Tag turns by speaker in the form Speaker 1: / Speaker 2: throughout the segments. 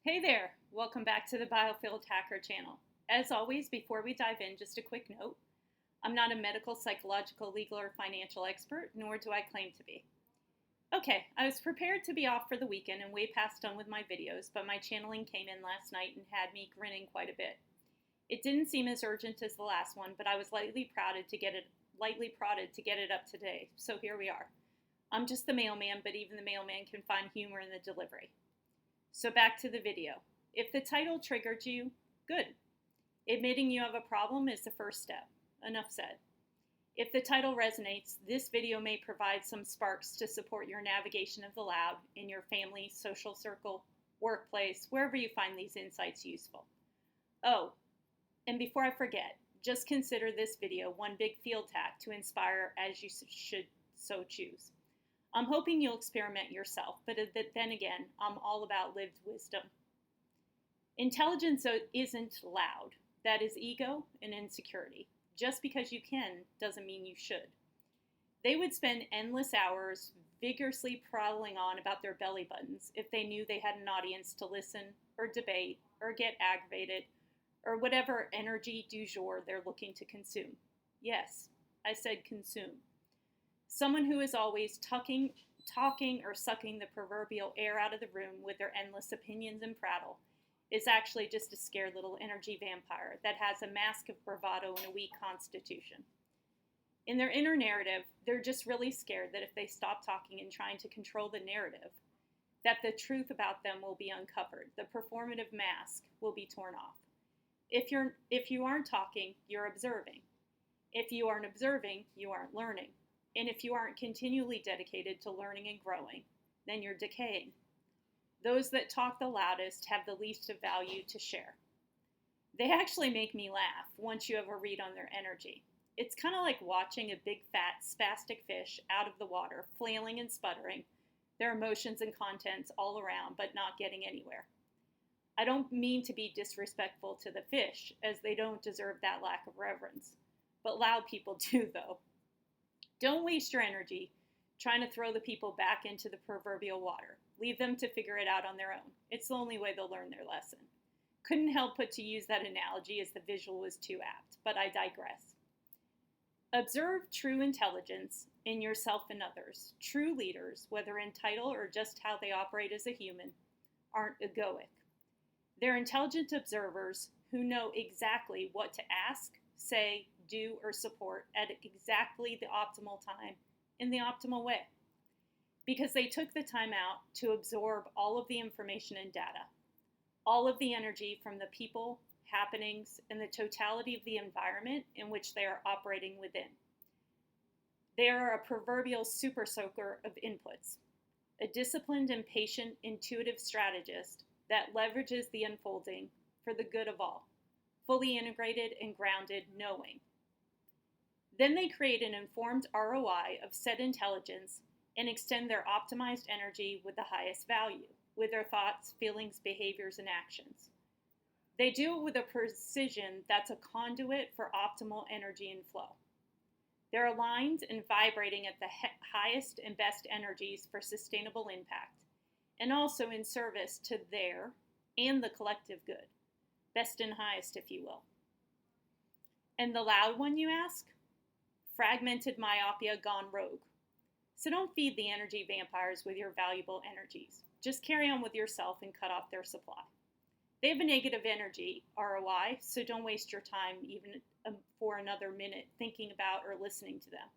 Speaker 1: Hey there, welcome back to the Biofield Hacker channel. As always, before we dive in, just a quick note. I'm not a medical, psychological, legal, or financial expert, nor do I claim to be. Okay, I was prepared to be off for the weekend and way past done with my videos, but my channeling came in last night and had me grinning quite a bit. It didn't seem as urgent as the last one, but I was lightly prodded to get it up today, so here we are. I'm just the mailman, but even the mailman can find humor in the delivery. So back to the video. If the title triggered you, good. Admitting you have a problem is the first step. Enough said. If the title resonates, this video may provide some sparks to support your navigation of the loud in your family, social circle, workplace, wherever you find these insights useful. Oh, and before I forget, just consider this video one big field hack to inspire as you should so choose. I'm hoping you'll experiment yourself, but then again, I'm all about lived wisdom. Intelligence isn't loud. That is ego and insecurity. Just because you can doesn't mean you should. They would spend endless hours vigorously prattling on about their belly buttons if they knew they had an audience to listen or debate or get aggravated or whatever energy du jour they're looking to consume. Yes, I said consume. Someone who is always talking or sucking the proverbial air out of the room with their endless opinions and prattle is actually just a scared little energy vampire that has a mask of bravado and a weak constitution. In their inner narrative, they're just really scared that if they stop talking and trying to control the narrative, that the truth about them will be uncovered. The performative mask will be torn off. If you aren't talking, you're observing. If you aren't observing, you aren't learning. And if you aren't continually dedicated to learning and growing, then you're decaying. Those that talk the loudest have the least of value to share. They actually make me laugh once you have a read on their energy. It's kind of like watching a big fat spastic fish out of the water, flailing and sputtering, their emotions and contents all around, but not getting anywhere. I don't mean to be disrespectful to the fish, as they don't deserve that lack of reverence. But loud people do, though. Don't waste your energy trying to throw the people back into the proverbial water. Leave them to figure it out on their own. It's the only way they'll learn their lesson. Couldn't help but to use that analogy as the visual was too apt, but I digress. Observe true intelligence in yourself and others. True leaders, whether in title or just how they operate as a human, aren't egoic. They're intelligent observers who know exactly what to ask, say, do, or support at exactly the optimal time in the optimal way. Because they took the time out to absorb all of the information and data, all of the energy from the people, happenings, and the totality of the environment in which they are operating within. They are a proverbial super soaker of inputs, a disciplined and patient, intuitive strategist that leverages the unfolding for the good of all, fully integrated and grounded knowing. Then they create an informed ROI of said intelligence and extend their optimized energy with the highest value, with their thoughts, feelings, behaviors, and actions. They do it with a precision that's a conduit for optimal energy and flow. They're aligned and vibrating at the highest and best energies for sustainable impact, and also in service to their and the collective good. Best and highest, if you will. And the loud one, you ask? Fragmented myopia gone rogue. So don't feed the energy vampires with your valuable energies. Just carry on with yourself and cut off their supply. They have a negative energy ROI, so don't waste your time even for another minute thinking about or listening to them.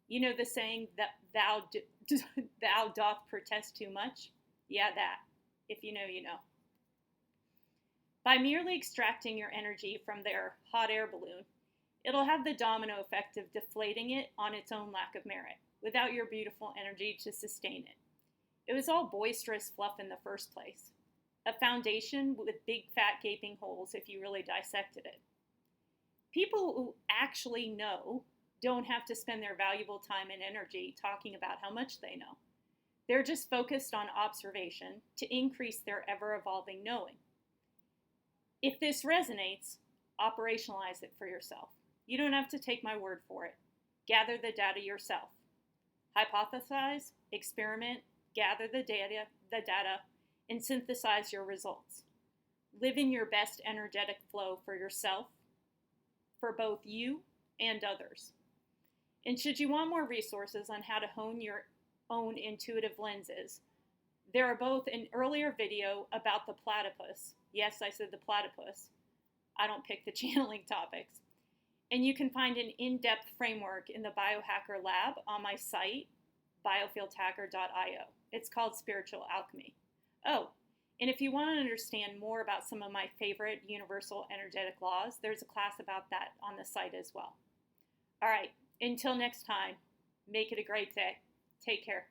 Speaker 1: You know the saying that thou doth protest too much? Yeah, that. If you know, you know. By merely extracting your energy from their hot air balloon, it'll have the domino effect of deflating it on its own lack of merit, without your beautiful energy to sustain it. It was all boisterous fluff in the first place. A foundation with big fat gaping holes if you really dissected it. People who actually know don't have to spend their valuable time and energy talking about how much they know. They're just focused on observation to increase their ever-evolving knowing. If this resonates, operationalize it for yourself. You don't have to take my word for it. Gather the data yourself. Hypothesize, experiment, gather the data, and synthesize your results. Live in your best energetic flow for yourself, for both you and others. And should you want more resources on how to hone your own intuitive lenses, there are both an earlier video about the platypus. Yes, I said the platypus. I don't pick the channeling topics. And you can find an in-depth framework in the Biohacker Lab on my site, biofieldhacker.io. It's called Spiritual Alchemy. Oh, and if you want to understand more about some of my favorite universal energetic laws, there's a class about that on the site as well. All right, until next time, make it a great day. Take care.